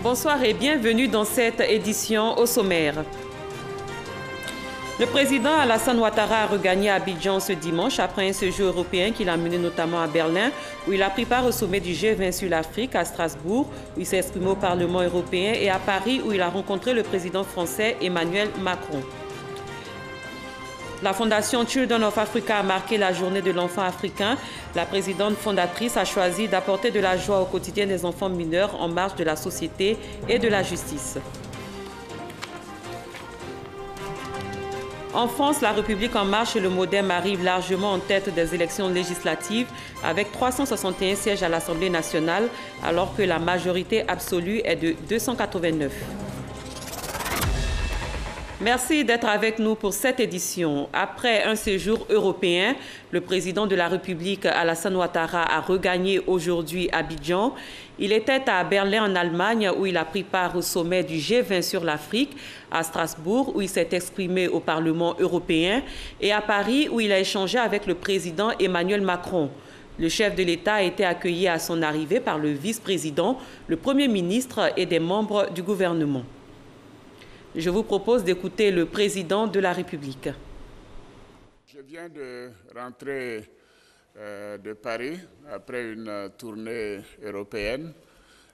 Bonsoir et bienvenue dans cette édition au sommaire. Le président Alassane Ouattara a regagné Abidjan ce dimanche après un séjour européen qu'il a mené notamment à Berlin, où il a pris part au sommet du G20 sur l'Afrique, à Strasbourg, où il s'est exprimé au Parlement européen, et à Paris, où il a rencontré le président français Emmanuel Macron. La Fondation Children of Africa a marqué la journée de l'enfant africain. La présidente fondatrice a choisi d'apporter de la joie au quotidien des enfants mineurs en marge de la société et de la justice. En France, la République en marche et le MoDem arrivent largement en tête des élections législatives avec 361 sièges à l'Assemblée nationale alors que la majorité absolue est de 289. Merci d'être avec nous pour cette édition. Après un séjour européen, le président de la République, Alassane Ouattara, a regagné aujourd'hui Abidjan. Il était à Berlin, en Allemagne, où il a pris part au sommet du G20 sur l'Afrique, à Strasbourg, où il s'est exprimé au Parlement européen, et à Paris, où il a échangé avec le président Emmanuel Macron. Le chef de l'État a été accueilli à son arrivée par le vice-président, le Premier ministre et des membres du gouvernement. Je vous propose d'écouter le président de la République. Je viens de rentrer de Paris après une tournée européenne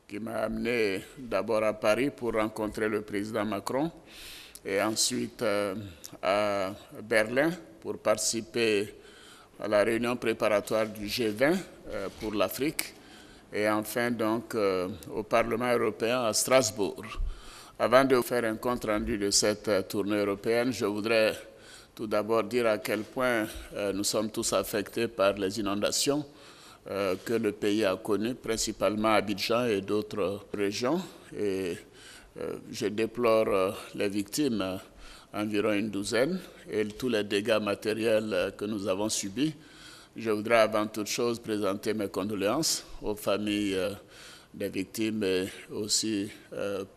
qui m'a amené d'abord à Paris pour rencontrer le président Macron et ensuite à Berlin pour participer à la réunion préparatoire du G20 pour l'Afrique et enfin donc au Parlement européen à Strasbourg. Avant de faire un compte rendu de cette tournée européenne, je voudrais tout d'abord dire à quel point nous sommes tous affectés par les inondations que le pays a connues, principalement Abidjan et d'autres régions. Et je déplore les victimes, environ une douzaine, et tous les dégâts matériels que nous avons subis. Je voudrais avant toute chose présenter mes condoléances aux familles des victimes et aussi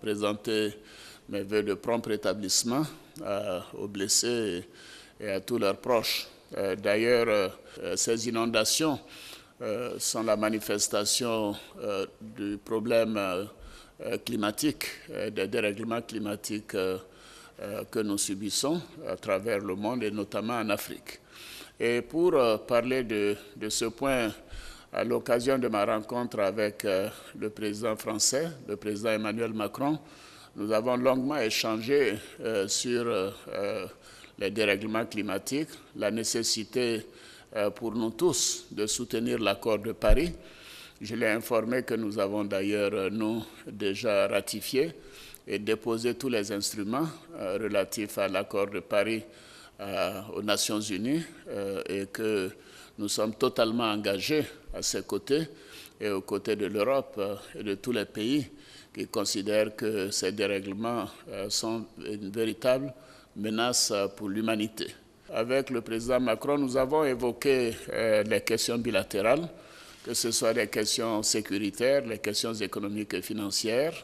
présenter mes vœux de prompt rétablissement aux blessés et à tous leurs proches. D'ailleurs, ces inondations sont la manifestation du problème climatique, des dérèglements climatiques que nous subissons à travers le monde et notamment en Afrique. Et pour parler de ce point, à l'occasion de ma rencontre avec le président français, le président Emmanuel Macron, nous avons longuement échangé sur les dérèglements climatiques, la nécessité pour nous tous de soutenir l'accord de Paris. Je l'ai informé que nous avons d'ailleurs, nous, déjà ratifié et déposé tous les instruments relatifs à l'accord de Paris aux Nations Unies et que nous sommes totalement engagés à ses côtés et aux côtés de l'Europe et de tous les pays qui considèrent que ces dérèglements sont une véritable menace pour l'humanité. Avec le président Macron, nous avons évoqué les questions bilatérales, que ce soit les questions sécuritaires, les questions économiques et financières.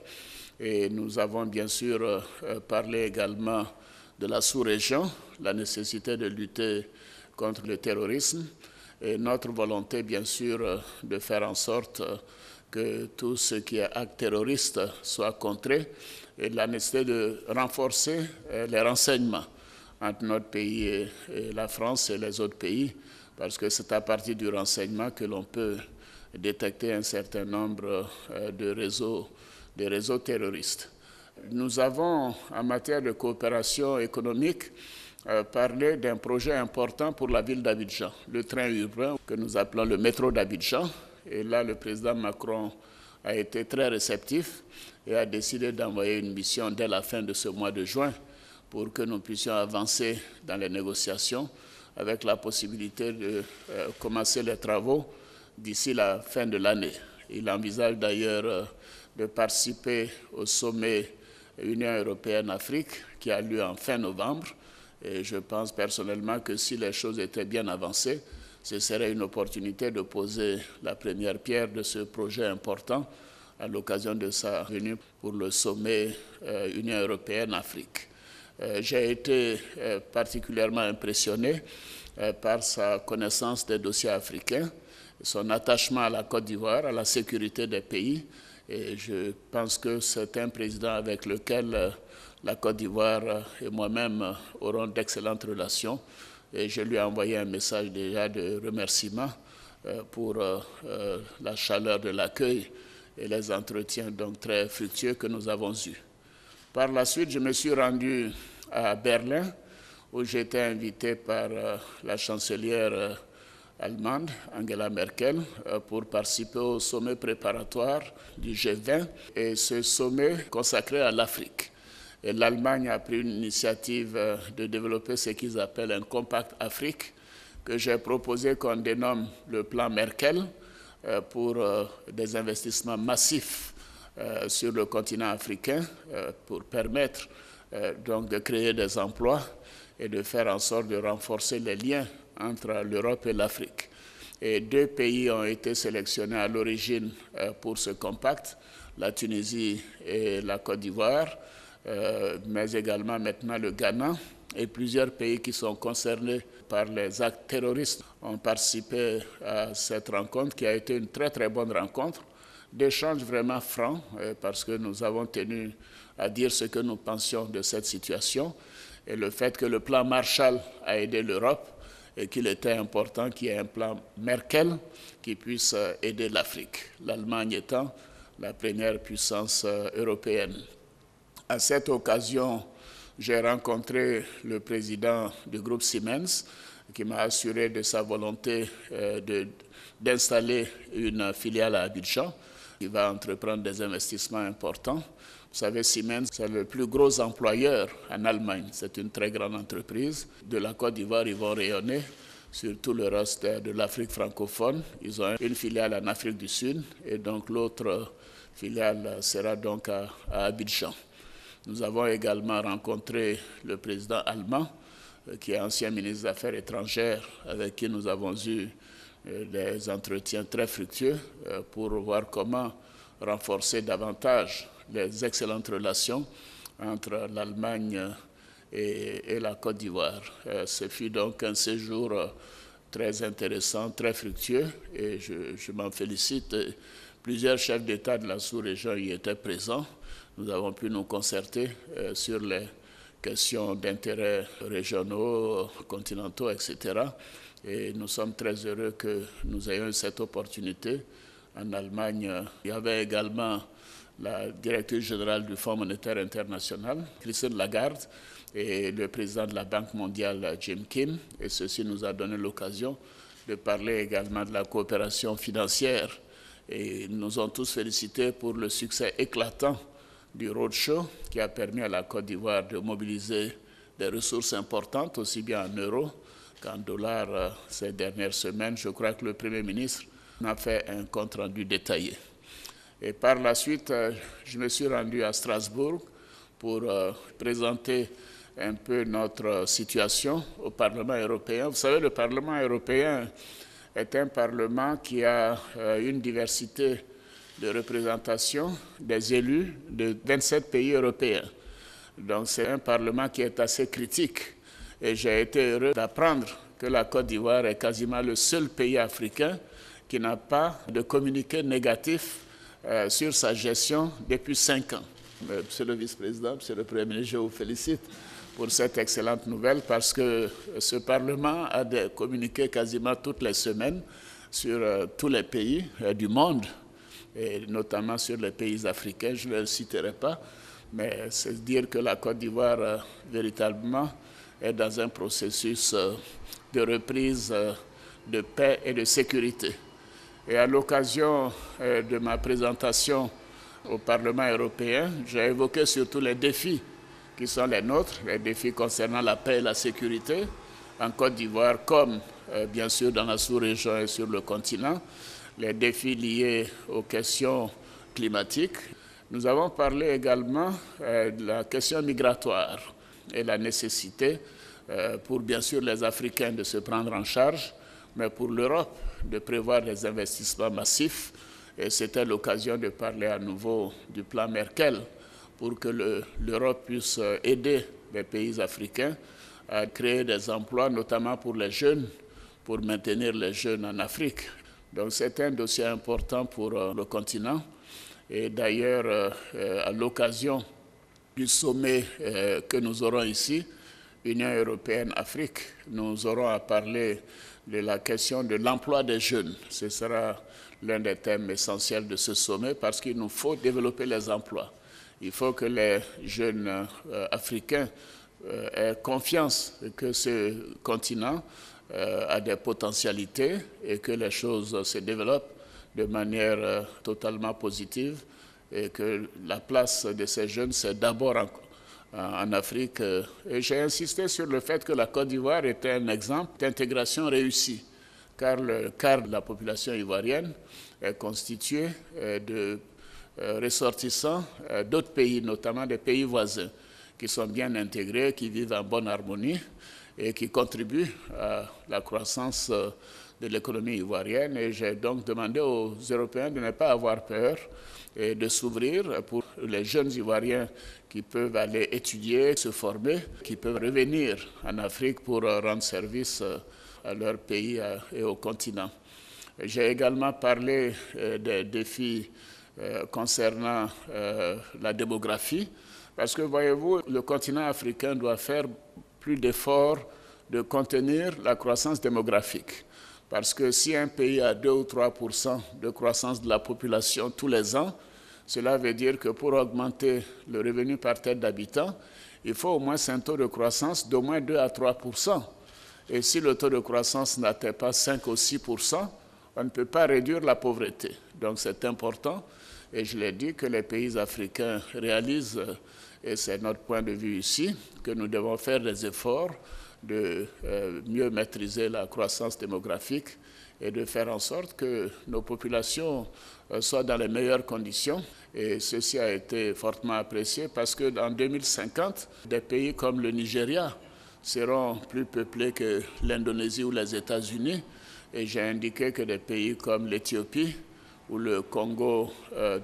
Et nous avons bien sûr parlé également de la sous-région, la nécessité de lutter contre le terrorisme et notre volonté, bien sûr, de faire en sorte que tout ce qui est acte terroriste soit contré et la nécessité de renforcer les renseignements entre notre pays et la France et les autres pays, parce que c'est à partir du renseignement que l'on peut détecter un certain nombre de réseaux terroristes. Nous avons, en matière de coopération économique, parlé d'un projet important pour la ville d'Abidjan, le train urbain que nous appelons le métro d'Abidjan. Et là, le président Macron a été très réceptif et a décidé d'envoyer une mission dès la fin de ce mois de juin pour que nous puissions avancer dans les négociations avec la possibilité de commencer les travaux d'ici la fin de l'année. Il envisage d'ailleurs de participer au sommet Union européenne-Afrique qui a lieu en fin novembre. Et je pense personnellement que si les choses étaient bien avancées, ce serait une opportunité de poser la première pierre de ce projet important à l'occasion de sa venue pour le sommet Union européenne-Afrique. J'ai été particulièrement impressionné par sa connaissance des dossiers africains, son attachement à la Côte d'Ivoire, à la sécurité des pays Et je pense que c'est un président avec lequel la Côte d'Ivoire et moi-même auront d'excellentes relations. Et je lui ai envoyé un message déjà de remerciement pour la chaleur de l'accueil et les entretiens donc très fructueux que nous avons eus. Par la suite, je me suis rendu à Berlin, où j'ai été invité par la chancelière allemande, Angela Merkel, pour participer au sommet préparatoire du G20, et ce sommet consacré à l'Afrique. Et l'Allemagne a pris une initiative de développer ce qu'ils appellent un compact Afrique, que j'ai proposé qu'on dénomme le plan Merkel, pour des investissements massifs sur le continent africain, pour permettre donc de créer des emplois et de faire en sorte de renforcer les liens entre l'Europe et l'Afrique. Et 2 pays ont été sélectionnés à l'origine pour ce compact, la Tunisie et la Côte d'Ivoire, mais également maintenant le Ghana, et plusieurs pays qui sont concernés par les actes terroristes ont participé à cette rencontre qui a été une très très bonne rencontre, d'échanges vraiment francs, parce que nous avons tenu à dire ce que nous pensions de cette situation et le fait que le plan Marshall a aidé l'Europe et qu'il était important qu'il y ait un plan Merkel qui puisse aider l'Afrique, l'Allemagne étant la première puissance européenne. À cette occasion, j'ai rencontré le président du groupe Siemens qui m'a assuré de sa volonté d'installer une filiale à Abidjan qui va entreprendre des investissements importants. Vous savez, Siemens, c'est le plus gros employeur en Allemagne. C'est une très grande entreprise. De la Côte d'Ivoire, ils vont rayonner sur tout le reste de l'Afrique francophone. Ils ont une filiale en Afrique du Sud et donc l'autre filiale sera donc à Abidjan. Nous avons également rencontré le président allemand, qui est ancien ministre des Affaires étrangères, avec qui nous avons eu des entretiens très fructueux pour voir comment renforcer davantage les excellentes relations entre l'Allemagne et la Côte d'Ivoire. Ce fut donc un séjour très intéressant, très fructueux, et je m'en félicite. Plusieurs chefs d'État de la sous-région y étaient présents. Nous avons pu nous concerter sur les questions d'intérêt régionaux, continentaux, etc. Et nous sommes très heureux que nous ayons cette opportunité. En Allemagne, il y avait également la directrice générale du Fonds monétaire international, Christine Lagarde, et le président de la Banque mondiale, Jim Kim. Et ceci nous a donné l'occasion de parler également de la coopération financière. Et ils nous ont tous félicités pour le succès éclatant du roadshow qui a permis à la Côte d'Ivoire de mobiliser des ressources importantes, aussi bien en euros qu'en dollars ces dernières semaines. Je crois que le Premier ministre a fait un compte-rendu détaillé. Et par la suite, je me suis rendu à Strasbourg pour présenter un peu notre situation au Parlement européen. Vous savez, le Parlement européen est un parlement qui a une diversité de représentation des élus de 27 pays européens. Donc c'est un parlement qui est assez critique. Et j'ai été heureux d'apprendre que la Côte d'Ivoire est quasiment le seul pays africain qui n'a pas de communiqué négatif sur sa gestion depuis 5 ans. Monsieur le vice-président, monsieur le Premier ministre, je vous félicite pour cette excellente nouvelle parce que ce Parlement a des communiqués quasiment toutes les semaines sur tous les pays du monde, et notamment sur les pays africains. Je ne les citerai pas, mais c'est dire que la Côte d'Ivoire véritablement est dans un processus de reprise de paix et de sécurité. Et à l'occasion de ma présentation au Parlement européen, j'ai évoqué surtout les défis qui sont les nôtres, les défis concernant la paix et la sécurité en Côte d'Ivoire, comme bien sûr dans la sous-région et sur le continent, les défis liés aux questions climatiques. Nous avons parlé également de la question migratoire et la nécessité pour bien sûr les Africains de se prendre en charge, mais pour l'Europe de prévoir des investissements massifs. Et c'était l'occasion de parler à nouveau du plan Merkel pour que l'Europe puisse aider les pays africains à créer des emplois, notamment pour les jeunes, pour maintenir les jeunes en Afrique. Donc c'est un dossier important pour le continent. Et d'ailleurs, à l'occasion du sommet que nous aurons ici, Union européenne-Afrique, nous aurons à parler de la question de l'emploi des jeunes. Ce sera l'un des thèmes essentiels de ce sommet parce qu'il nous faut développer les emplois. Il faut que les jeunes africains aient confiance que ce continent a des potentialités et que les choses se développent de manière totalement positive et que la place de ces jeunes, c'est d'abord en Afrique. Et j'ai insisté sur le fait que la Côte d'Ivoire était un exemple d'intégration réussie, car le quart de la population ivoirienne est constitué de ressortissants d'autres pays, notamment des pays voisins, qui sont bien intégrés, qui vivent en bonne harmonie et qui contribuent à la croissance de l'économie ivoirienne. Et j'ai donc demandé aux Européens de ne pas avoir peur et de s'ouvrir pour les jeunes Ivoiriens qui peuvent aller étudier, se former, qui peuvent revenir en Afrique pour rendre service à leur pays et au continent. J'ai également parlé des défis concernant la démographie, parce que, voyez-vous, le continent africain doit faire plus d'efforts de contenir la croissance démographique. Parce que si un pays a 2 ou 3% de croissance de la population tous les ans, cela veut dire que pour augmenter le revenu par tête d'habitant, il faut au moins un taux de croissance d'au moins 2 à 3%. Et si le taux de croissance n'atteint pas 5 ou 6%, on ne peut pas réduire la pauvreté. Donc c'est important, et je l'ai dit, que les pays africains réalisent, et c'est notre point de vue ici, que nous devons faire des efforts de mieux maîtriser la croissance démographique et de faire en sorte que nos populations soient dans les meilleures conditions. Et ceci a été fortement apprécié parce qu'en 2050, des pays comme le Nigeria seront plus peuplés que l'Indonésie ou les États-Unis. Et j'ai indiqué que des pays comme l'Éthiopie ou le Congo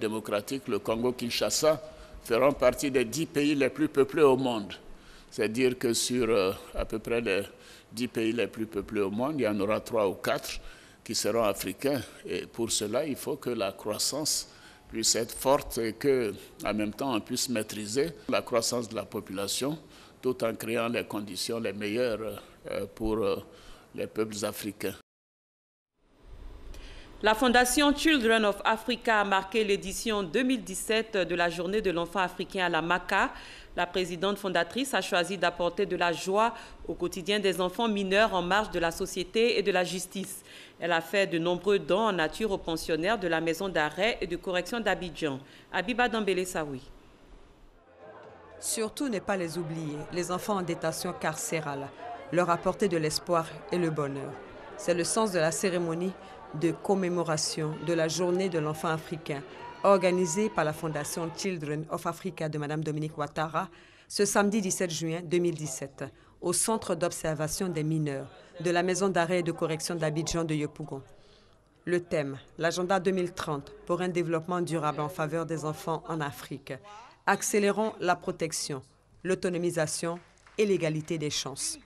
démocratique, le Congo-Kinshasa, feront partie des 10 pays les plus peuplés au monde. C'est-à-dire que sur à peu près les 10 pays les plus peuplés au monde, il y en aura 3 ou 4 qui seront africains. Et pour cela, il faut que la croissance puisse être forte et qu'en même temps, on puisse maîtriser la croissance de la population tout en créant les conditions les meilleures pour les peuples africains. La Fondation Children of Africa a marqué l'édition 2017 de la Journée de l'enfant africain à la MACA. La présidente fondatrice a choisi d'apporter de la joie au quotidien des enfants mineurs en marge de la société et de la justice. Elle a fait de nombreux dons en nature aux pensionnaires de la maison d'arrêt et de correction d'Abidjan. Abiba Dambélé Saoui. Surtout ne pas les oublier, les enfants en détention carcérale, leur apporter de l'espoir et le bonheur. C'est le sens de la cérémonie de commémoration de la Journée de l'enfant africain, organisée par la Fondation Children of Africa de Mme Dominique Ouattara, ce samedi 17 juin 2017, au Centre d'observation des mineurs de la Maison d'arrêt et de correction d'Abidjan de Yopougon. Le thème, l'agenda 2030 pour un développement durable en faveur des enfants en Afrique. Accélérons la protection, l'autonomisation et l'égalité des chances.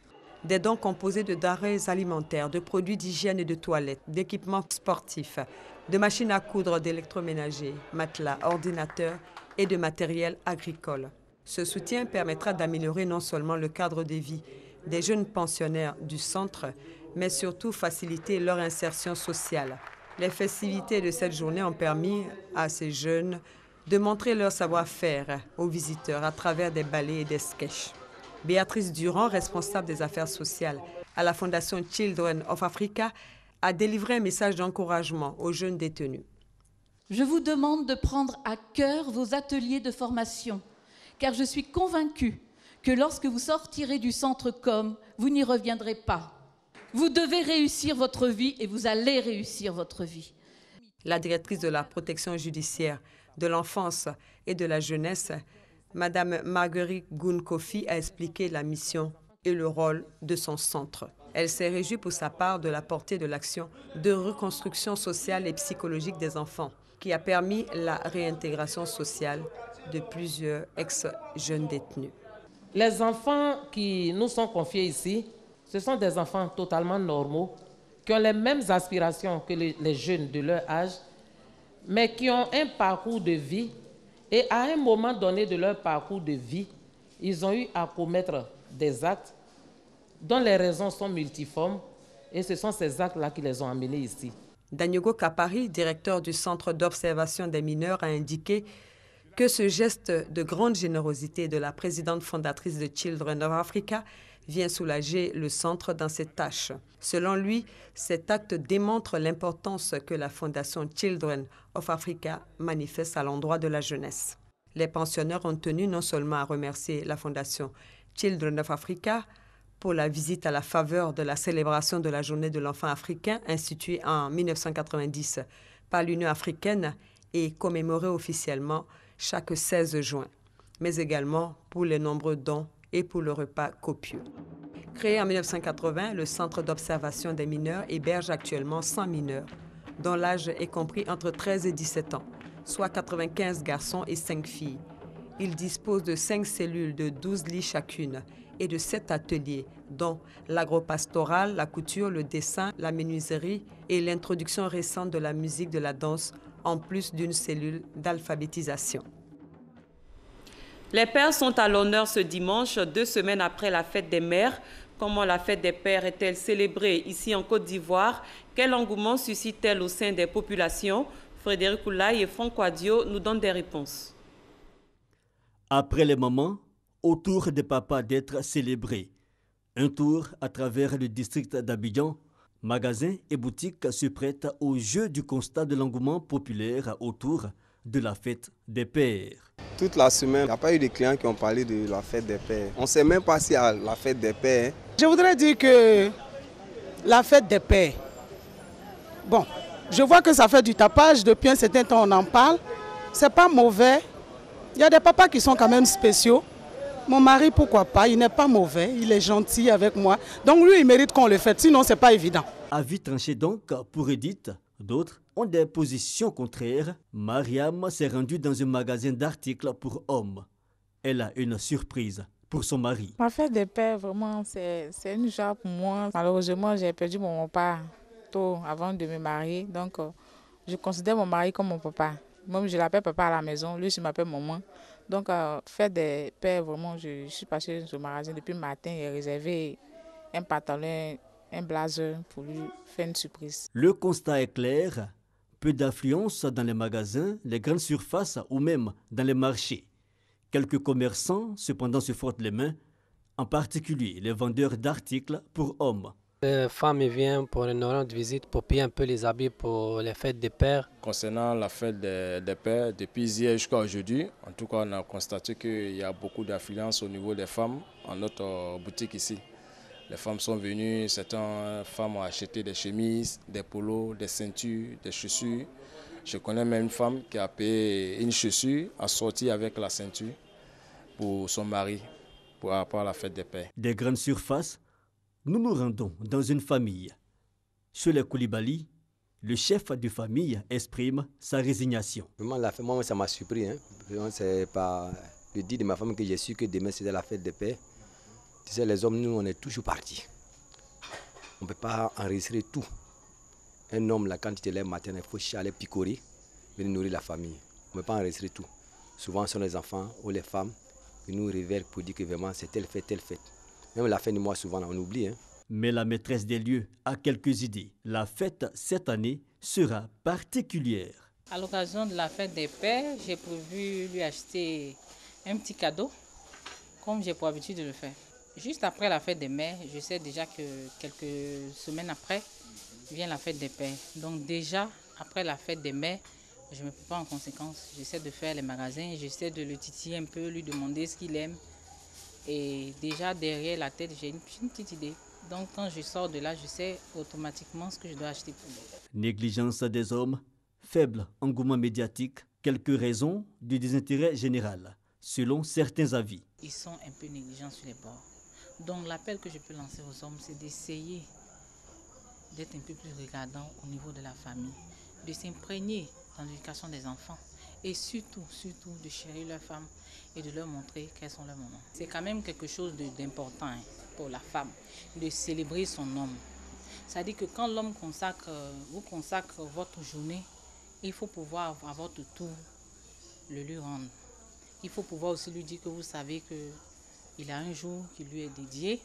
Des dons composés de denrées alimentaires, de produits d'hygiène et de toilettes, d'équipements sportifs, de machines à coudre, d'électroménagers, matelas, ordinateurs et de matériel agricole. Ce soutien permettra d'améliorer non seulement le cadre de vie des jeunes pensionnaires du centre, mais surtout faciliter leur insertion sociale. Les festivités de cette journée ont permis à ces jeunes de montrer leur savoir-faire aux visiteurs à travers des ballets et des sketchs. Béatrice Durand, responsable des affaires sociales à la Fondation Children of Africa, a délivré un message d'encouragement aux jeunes détenus. Je vous demande de prendre à cœur vos ateliers de formation, car je suis convaincue que lorsque vous sortirez du centre COM, vous n'y reviendrez pas. Vous devez réussir votre vie et vous allez réussir votre vie. La directrice de la protection judiciaire de l'enfance et de la jeunesse, Madame Marguerite Goun-Kofi, a expliqué la mission et le rôle de son centre. Elle s'est réjouie pour sa part de la portée de l'action de reconstruction sociale et psychologique des enfants, qui a permis la réintégration sociale de plusieurs ex-jeunes détenus. Les enfants qui nous sont confiés ici, ce sont des enfants totalement normaux, qui ont les mêmes aspirations que les jeunes de leur âge, mais qui ont un parcours de vie et à un moment donné de leur parcours de vie, ils ont eu à commettre des actes dont les raisons sont multiformes et ce sont ces actes-là qui les ont amenés ici. Daniogo Kapari, directeur du Centre d'observation des mineurs, a indiqué que ce geste de grande générosité de la présidente fondatrice de Children of Africa vient soulager le centre dans ses tâches. Selon lui, cet acte démontre l'importance que la fondation Children of Africa manifeste à l'endroit de la jeunesse. Les pensionnaires ont tenu non seulement à remercier la fondation Children of Africa pour la visite à la faveur de la célébration de la Journée de l'enfant africain instituée en 1990 par l'Union africaine et commémorée officiellement chaque 16 juin, mais également pour les nombreux dons et pour le repas copieux. Créé en 1980, le Centre d'observation des mineurs héberge actuellement 100 mineurs, dont l'âge est compris entre 13 et 17 ans, soit 95 garçons et 5 filles. Il dispose de 5 cellules de 12 lits chacune et de 7 ateliers, dont l'agropastoral, la couture, le dessin, la menuiserie et l'introduction récente de la musique de la danse, en plus d'une cellule d'alphabétisation. Les pères sont à l'honneur ce dimanche, 2 semaines après la fête des mères. Comment la fête des pères est-elle célébrée ici en Côte d'Ivoire? Quel engouement suscite-t-elle au sein des populations? Frédéric Oulaye et Franck Wadio nous donnent des réponses. Après les moments, autour des papas d'être célébrés. Un tour à travers le district d'Abidjan, magasins et boutiques se prêtent au jeu du constat de l'engouement populaire autour de la fête des pères. Toute la semaine, il n'y a pas eu de clients qui ont parlé de la fête des pères. On ne sait même pas si à la fête des pères. Je voudrais dire que la fête des pères, bon, je vois que ça fait du tapage, depuis un certain temps on en parle. C'est pas mauvais. Il y a des papas qui sont quand même spéciaux. Mon mari, pourquoi pas, il n'est pas mauvais, il est gentil avec moi. Donc lui, il mérite qu'on le fête, sinon c'est pas évident. Avis tranché donc pour Edith, d'autres ont des positions contraires. Mariam s'est rendue dans un magasin d'articles pour hommes. Elle a une surprise pour son mari. La fête des pères, vraiment, c'est une joie pour moi. Malheureusement, j'ai perdu mon papa tôt avant de me marier. Donc, je considère mon mari comme mon papa. Moi, je l'appelle papa à la maison, lui, je m'appelle maman. Donc, fête des pères, vraiment, je suis passée au magasin depuis le matin et réservé un pantalon, un blazer pour lui faire une surprise. Le constat est clair. Peu d'affluence dans les magasins, les grandes surfaces ou même dans les marchés. Quelques commerçants, cependant, se frottent les mains, en particulier les vendeurs d'articles pour hommes. Les femmes viennent pour une rendre visite pour payer un peu les habits pour les fêtes des pères. Concernant la fête des pères, depuis hier jusqu'à aujourd'hui, en tout cas, on a constaté qu'il y a beaucoup d'affluence au niveau des femmes en notre boutique ici. Les femmes sont venues, certaines femmes ont acheté des chemises, des polos, des ceintures, des chaussures. Je connais même une femme qui a payé une chaussure assortie avec la ceinture pour son mari, pour rapport à la fête des pères. Des grandes surfaces, nous nous rendons dans une famille. Chez les Koulibaly, le chef de famille exprime sa résignation. Vraiment, la fête, moi, ça m'a surpris. C'est par le dit de ma femme que j'ai su que demain c'était la fête des pères. Tu sais, les hommes, nous, on est toujours partis. On ne peut pas enregistrer tout. Un homme, là, quand il te lève le matin, il faut aller picorer, venir nourrir la famille. On ne peut pas enregistrer tout. Souvent, ce sont les enfants ou les femmes qui nous révèlent pour dire que vraiment c'est telle fête, telle fête. Même la fin du mois, souvent, on oublie. Mais la maîtresse des lieux a quelques idées. La fête, cette année, sera particulière. À l'occasion de la fête des pères, j'ai prévu lui acheter un petit cadeau, comme j'ai pour habitude de le faire. Juste après la fête des mères, je sais déjà que quelques semaines après, vient la fête des pères. Donc déjà, après la fête des mères, je ne me prépare en conséquence. J'essaie de faire les magasins, j'essaie de le titiller un peu, lui demander ce qu'il aime. Et déjà derrière la tête, j'ai une petite idée. Donc quand je sors de là, je sais automatiquement ce que je dois acheter pour lui. Négligence des hommes, faible engouement médiatique, quelques raisons du désintérêt général, selon certains avis. Ils sont un peu négligents sur les bords. Donc l'appel que je peux lancer aux hommes, c'est d'essayer d'être un peu plus regardant au niveau de la famille, de s'imprégner dans l'éducation des enfants et surtout de chérir leurs femmes et de leur montrer quels sont leurs moments. C'est quand même quelque chose d'important pour la femme, de célébrer son homme. C'est-à-dire que quand l'homme vous consacre votre journée il faut pouvoir à votre tour le lui rendre. Il faut pouvoir aussi lui dire que vous savez qu'il a un jour qui lui est dédié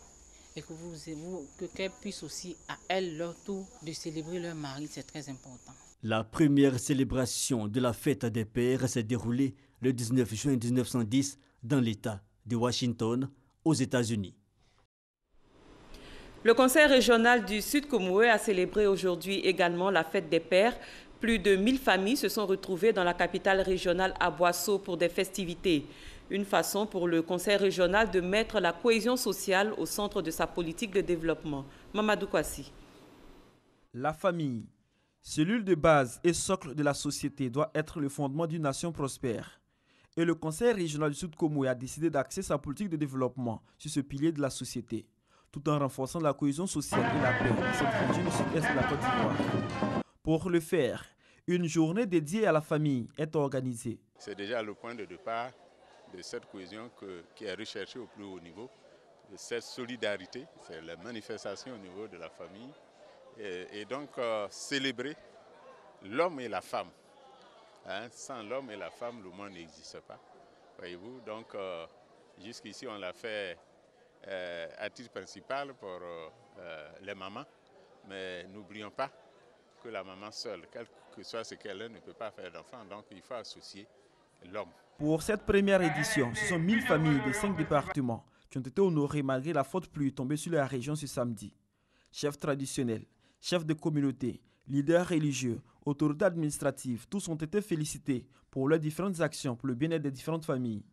et que qu'elle puisse aussi à elle leur tour de célébrer leur mari, c'est très important. La première célébration de la fête des pères s'est déroulée le 19 juin 1910 dans l'État de Washington, aux États-Unis. Le Conseil régional du Sud Comoé a célébré aujourd'hui également la fête des pères. Plus de 1000 familles se sont retrouvées dans la capitale régionale à Boisseau pour des festivités. Une façon pour le Conseil régional de mettre la cohésion sociale au centre de sa politique de développement. Mamadou Kwasi. La famille, cellule de base et socle de la société, doit être le fondement d'une nation prospère. Et le Conseil régional du Sud Comoé a décidé d'axer sa politique de développement sur ce pilier de la société, tout en renforçant la cohésion sociale et la paix dans cette région du sud-est de la Côte d'Ivoire. Pour le faire, une journée dédiée à la famille est organisée. C'est déjà le point de départ de cette cohésion qui est recherchée au plus haut niveau, de cette solidarité, c'est la manifestation au niveau de la famille, et donc célébrer l'homme et la femme. Sans l'homme et la femme, le monde n'existe pas, voyez-vous. Donc jusqu'ici, on l'a fait à titre principal pour les mamans, mais n'oublions pas que la maman seule, quel que soit ce qu'elle est, ne peut pas faire d'enfant, donc il faut associer l'homme. Pour cette première édition, ce sont 1000 familles de 5 départements qui ont été honorées malgré la forte pluie tombée sur la région ce samedi. Chefs traditionnels, chefs de communauté, leaders religieux, autorités administratives, tous ont été félicités pour leurs différentes actions pour le bien-être des différentes familles.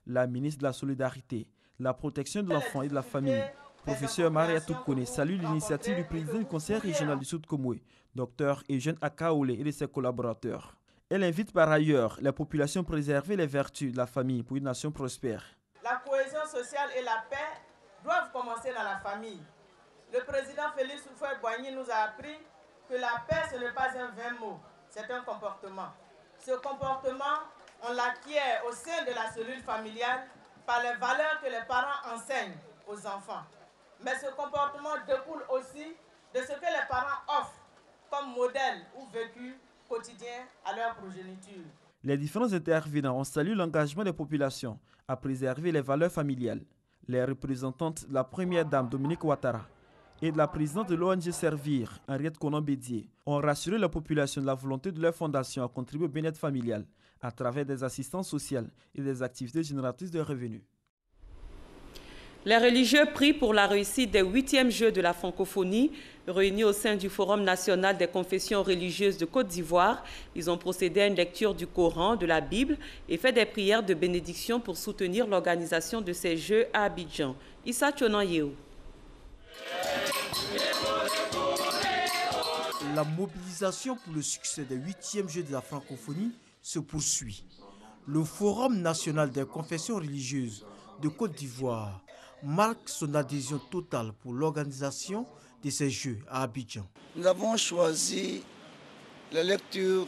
La ministre de la Solidarité, la protection de l'enfant et de la famille, professeur Maria Toukone, salue l'initiative du président du Conseil régional du Sud Comoé, Dr Eugène Akaole et de ses collaborateurs. Elle invite par ailleurs les populations à préserver les vertus de la famille pour une nation prospère. La cohésion sociale et la paix doivent commencer dans la famille. Le président Félix Houphouët-Boigny nous a appris que la paix, ce n'est pas un vain mot, c'est un comportement. Ce comportement, on l'acquiert au sein de la cellule familiale par les valeurs que les parents enseignent aux enfants. Mais ce comportement découle aussi de ce que les parents offrent comme modèle ou vécu quotidien à leur progéniture. Les différents intervenants ont salué l'engagement des populations à préserver les valeurs familiales. Les représentantes de la première dame Dominique Ouattara et de la présidente de l'ONG Servir, Henriette Konan-Bédier, ont rassuré la population de la volonté de leur fondation à contribuer au bien-être familial à travers des assistances sociales et des activités génératrices de revenus. Les religieux prient pour la réussite des 8e Jeux de la francophonie. Réunis au sein du Forum national des confessions religieuses de Côte d'Ivoire, ils ont procédé à une lecture du Coran, de la Bible et fait des prières de bénédiction pour soutenir l'organisation de ces Jeux à Abidjan. Issa Tchonan Yeo. La mobilisation pour le succès des 8e Jeux de la francophonie se poursuit. Le Forum national des confessions religieuses de Côte d'Ivoire marque son adhésion totale pour l'organisation de ces Jeux à Abidjan. Nous avons choisi la lecture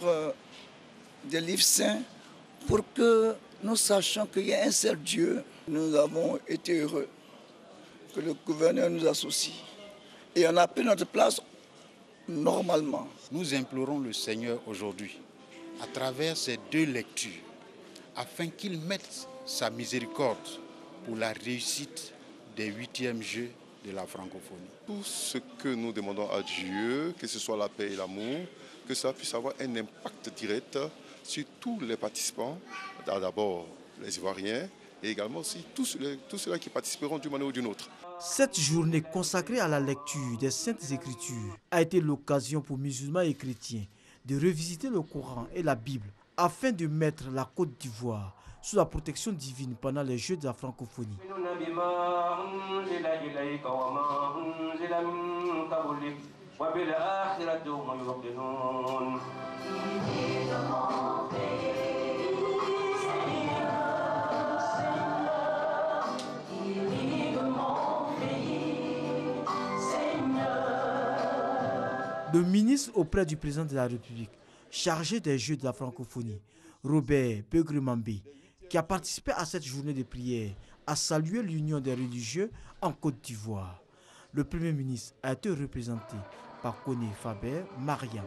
des livres saints pour que nous sachions qu'il y a un seul Dieu. Nous avons été heureux que le gouverneur nous associe et on a pris notre place normalement. Nous implorons le Seigneur aujourd'hui, à travers ces 2 lectures, afin qu'il mette sa miséricorde pour la réussite des 8e Jeux de la francophonie. Tout ce que nous demandons à Dieu, que ce soit la paix et l'amour, que ça puisse avoir un impact direct sur tous les participants, d'abord les Ivoiriens et également aussi tous ceux qui participeront d'une manière ou d'une autre. Cette journée consacrée à la lecture des Saintes Écritures a été l'occasion pour musulmans et chrétiens de revisiter le Coran et la Bible afin de mettre la Côte d'Ivoire sous la protection divine pendant les Jeux de la francophonie. Le ministre auprès du président de la République, chargé des Jeux de la francophonie, Robert Begremambé, qui a participé à cette journée de prière, a salué l'union des religieux en Côte d'Ivoire. Le Premier ministre a été représenté par Koné Faber Mariam.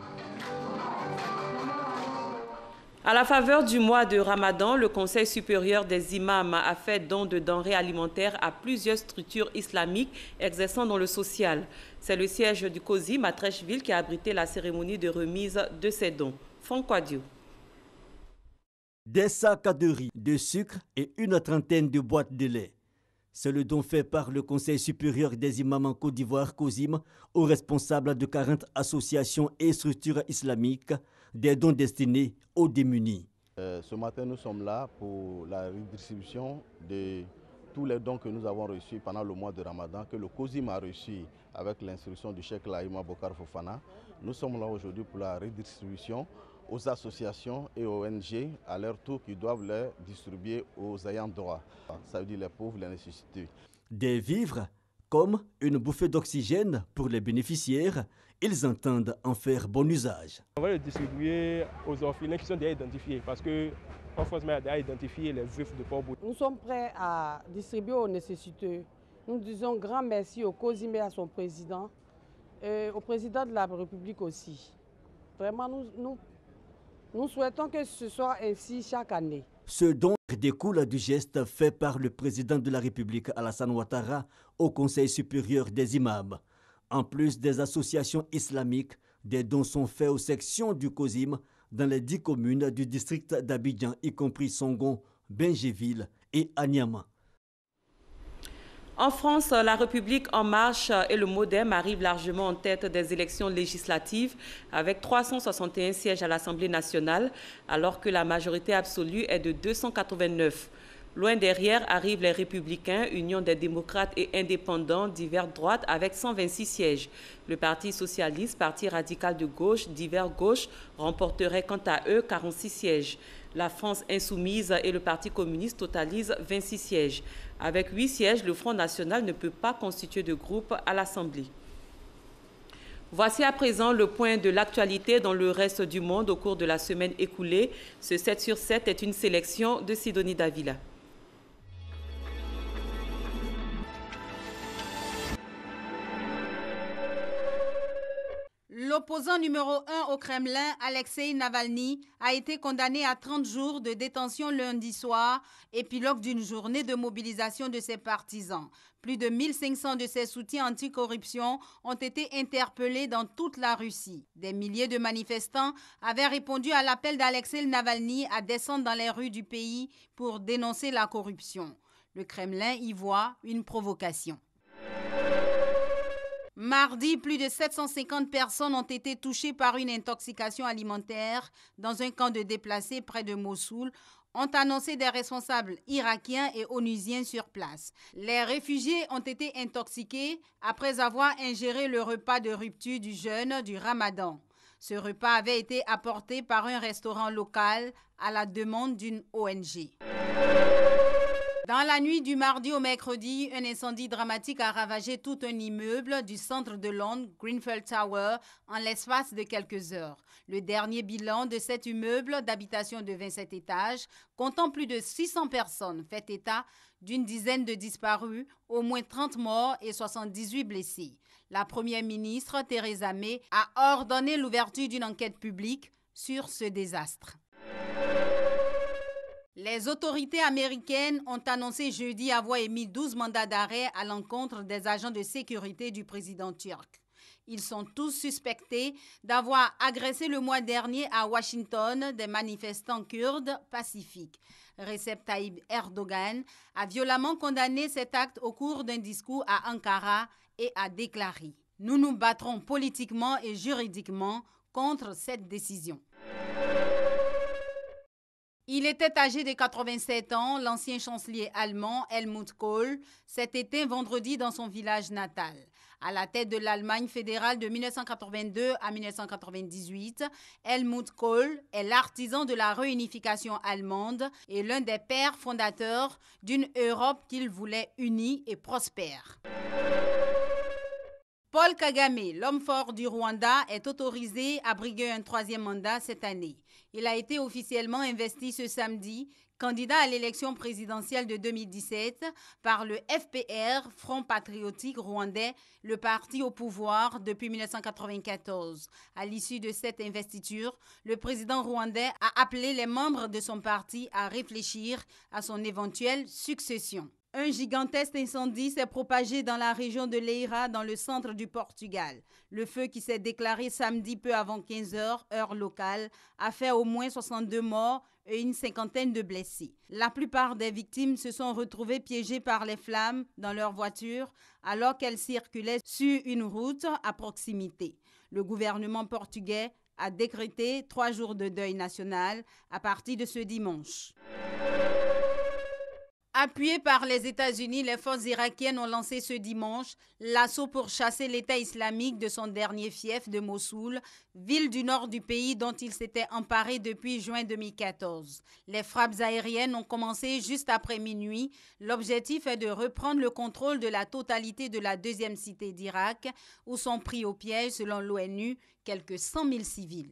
À la faveur du mois de Ramadan, le Conseil supérieur des imams a fait don de denrées alimentaires à plusieurs structures islamiques exerçant dans le social. C'est le siège du COSIM à Trècheville qui a abrité la cérémonie de remise de ces dons. Franck Quadio. Des sacs de riz, de sucre et une trentaine de boîtes de lait. C'est le don fait par le Conseil supérieur des imams en Côte d'Ivoire, COSIM, aux responsables de 40 associations et structures islamiques, des dons destinés aux démunis. Ce matin, nous sommes là pour la redistribution de tous les dons que nous avons reçus pendant le mois de Ramadan, que le COSIM a reçu avec l'instruction du Cheikh Lahima Bokar Fofana. Nous sommes là aujourd'hui pour la redistribution aux associations et aux ONG à leur tour qui doivent les distribuer aux ayants droit. Ça veut dire les pauvres, les nécessités. Des vivres comme une bouffée d'oxygène pour les bénéficiaires, ils entendent en faire bon usage. On va le distribuer aux orphelins qui sont déjà identifiés parce qu'en France, on a déjà identifié les veufs de Port-Bouddha. Nous sommes prêts à distribuer aux nécessiteux. Nous disons grand merci au COSIM et à son président, et au président de la République aussi. Vraiment, nous souhaitons que ce soit ainsi chaque année. Ce don découle du geste fait par le président de la République, Alassane Ouattara, au Conseil supérieur des imams. En plus des associations islamiques, des dons sont faits aux sections du COSIM dans les 10 communes du district d'Abidjan, y compris Songon, Bengéville et Anyama. En France, la République en marche et le MODEM arrivent largement en tête des élections législatives avec 361 sièges à l'Assemblée nationale, alors que la majorité absolue est de 289. Loin derrière arrivent les Républicains, Union des démocrates et indépendants, divers droites avec 126 sièges. Le Parti socialiste, Parti radical de gauche, divers gauche remporteraient quant à eux 46 sièges. La France insoumise et le Parti communiste totalisent 26 sièges. Avec 8 sièges, le Front national ne peut pas constituer de groupe à l'Assemblée. Voici à présent le point de l'actualité dans le reste du monde au cours de la semaine écoulée. Ce 7 sur 7 est une sélection de Sidonie Davila. L'opposant numéro 1 au Kremlin, Alexei Navalny, a été condamné à 30 jours de détention lundi soir, épilogue d'une journée de mobilisation de ses partisans. Plus de 1500 de ses soutiens anticorruption ont été interpellés dans toute la Russie. Des milliers de manifestants avaient répondu à l'appel d'Alexei Navalny à descendre dans les rues du pays pour dénoncer la corruption. Le Kremlin y voit une provocation. Mardi, plus de 750 personnes ont été touchées par une intoxication alimentaire dans un camp de déplacés près de Mossoul, ont annoncé des responsables irakiens et onusiens sur place. Les réfugiés ont été intoxiqués après avoir ingéré le repas de rupture du jeûne du Ramadan. Ce repas avait été apporté par un restaurant local à la demande d'une ONG. Dans la nuit du mardi au mercredi, un incendie dramatique a ravagé tout un immeuble du centre de Londres, Grenfell Tower, en l'espace de quelques heures. Le dernier bilan de cet immeuble d'habitation de 27 étages, comptant plus de 600 personnes, fait état d'une dizaine de disparus, au moins 30 morts et 78 blessés. La première ministre, Theresa May, a ordonné l'ouverture d'une enquête publique sur ce désastre. Les autorités américaines ont annoncé jeudi avoir émis 12 mandats d'arrêt à l'encontre des agents de sécurité du président turc. Ils sont tous suspectés d'avoir agressé le mois dernier à Washington des manifestants kurdes pacifiques. Recep Tayyip Erdogan a violemment condamné cet acte au cours d'un discours à Ankara et a déclaré « Nous nous battrons politiquement et juridiquement contre cette décision ». Il était âgé de 87 ans, l'ancien chancelier allemand Helmut Kohl s'est éteint vendredi dans son village natal. À la tête de l'Allemagne fédérale de 1982 à 1998, Helmut Kohl est l'artisan de la réunification allemande et l'un des pères fondateurs d'une Europe qu'il voulait unie et prospère. Paul Kagame, l'homme fort du Rwanda, est autorisé à briguer un troisième mandat cette année. Il a été officiellement investi ce samedi, Candidat à l'élection présidentielle de 2017 par le FPR, Front patriotique rwandais, le parti au pouvoir depuis 1994. À l'issue de cette investiture, le président rwandais a appelé les membres de son parti à réfléchir à son éventuelle succession. Un gigantesque incendie s'est propagé dans la région de Leira, dans le centre du Portugal. Le feu qui s'est déclaré samedi peu avant 15 h, heure locale, a fait au moins 62 morts et une cinquantaine de blessés. La plupart des victimes se sont retrouvées piégées par les flammes dans leur voiture alors qu'elles circulaient sur une route à proximité. Le gouvernement portugais a décrété 3 jours de deuil national à partir de ce dimanche. Appuyées par les États-Unis, les forces irakiennes ont lancé ce dimanche l'assaut pour chasser l'État islamique de son dernier fief de Mossoul, ville du nord du pays dont il s'était emparé depuis juin 2014. Les frappes aériennes ont commencé juste après minuit. L'objectif est de reprendre le contrôle de la totalité de la deuxième cité d'Irak, où sont pris au piège, selon l'ONU, quelques 100 000 civils.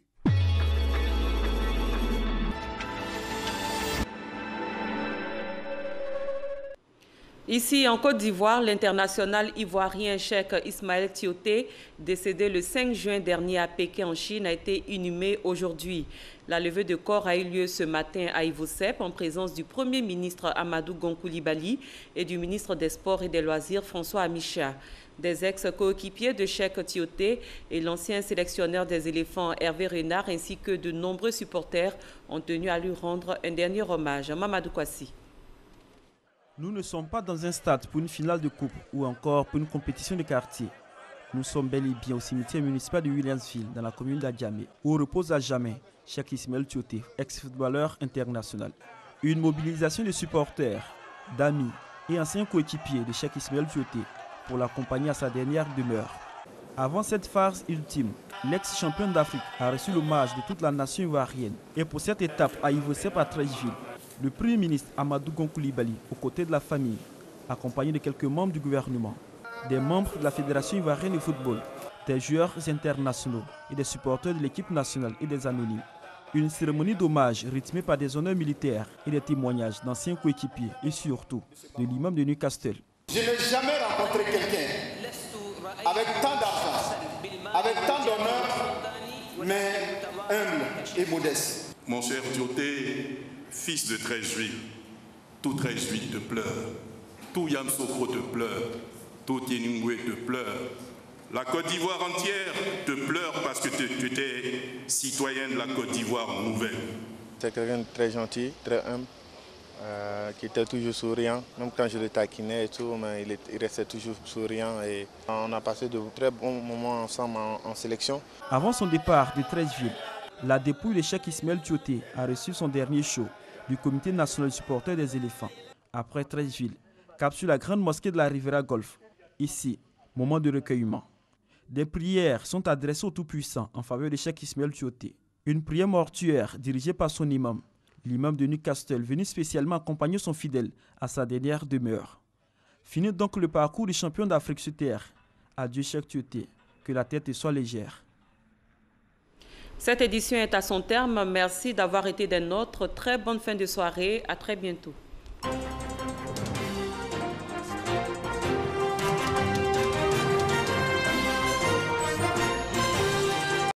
Ici, en Côte d'Ivoire, l'international ivoirien Cheikh Ismaël Tioté, décédé le 5 juin dernier à Pékin, en Chine, a été inhumé aujourd'hui. La levée de corps a eu lieu ce matin à Ivosep en présence du Premier ministre Amadou Gon Coulibaly et du ministre des Sports et des Loisirs François Amicha. Des ex-coéquipiers de Cheikh Tioté et l'ancien sélectionneur des éléphants Hervé Renard ainsi que de nombreux supporters ont tenu à lui rendre un dernier hommage. Mamadou Kwasi. Nous ne sommes pas dans un stade pour une finale de coupe ou encore pour une compétition de quartier. Nous sommes bel et bien au cimetière municipal de Williamsville, dans la commune d'Adjamé, où repose à jamais Cheikh Ismaël Tioté, ex-footballeur international. Une mobilisation de supporters, d'amis et anciens coéquipiers de Cheikh Ismaël Tioté pour l'accompagner à sa dernière demeure. Avant cette phase ultime, l'ex-champion d'Afrique a reçu l'hommage de toute la nation ivoirienne. Et pour cette étape à Ivosep à Treichville, le Premier ministre Amadou Gon Coulibaly, aux côtés de la famille, accompagné de quelques membres du gouvernement, des membres de la Fédération ivoirienne de football, des joueurs internationaux et des supporters de l'équipe nationale et des anonymes. Une cérémonie d'hommage rythmée par des honneurs militaires et des témoignages d'anciens coéquipiers et surtout de l'imam de Newcastle. Je n'ai jamais rencontré quelqu'un avec tant d'argent, avec tant d'honneur, mais humble et modeste. Mon cher Tioté, fils de Treichville, tout Treichville te pleure, tout Yamoussoukro te pleure, tout Yeningwe te pleure. La Côte d'Ivoire entière te pleure parce que tu étais citoyen de la Côte d'Ivoire nouvelle. C'est quelqu'un de très gentil, très humble, qui était toujours souriant. Même quand je le taquinais et tout, mais il restait toujours souriant. Et on a passé de très bons moments ensemble en sélection. Avant son départ de Treichville, la dépouille de Cheikh Ismaël Tioté a reçu son dernier show du Comité national de supporters des éléphants. Après Treichville, cap sur la grande mosquée de la Riviera Golf. Ici, moment de recueillement. Des prières sont adressées au Tout-Puissant en faveur de Cheikh Ismaël Tioté. Une prière mortuaire dirigée par son imam, l'imam de Newcastle, venu spécialement accompagner son fidèle à sa dernière demeure. Fini donc le parcours du champion d'Afrique sur terre. Adieu Cheikh Tioté, que la tête soit légère. Cette édition est à son terme. Merci d'avoir été des nôtres. Très bonne fin de soirée. À très bientôt.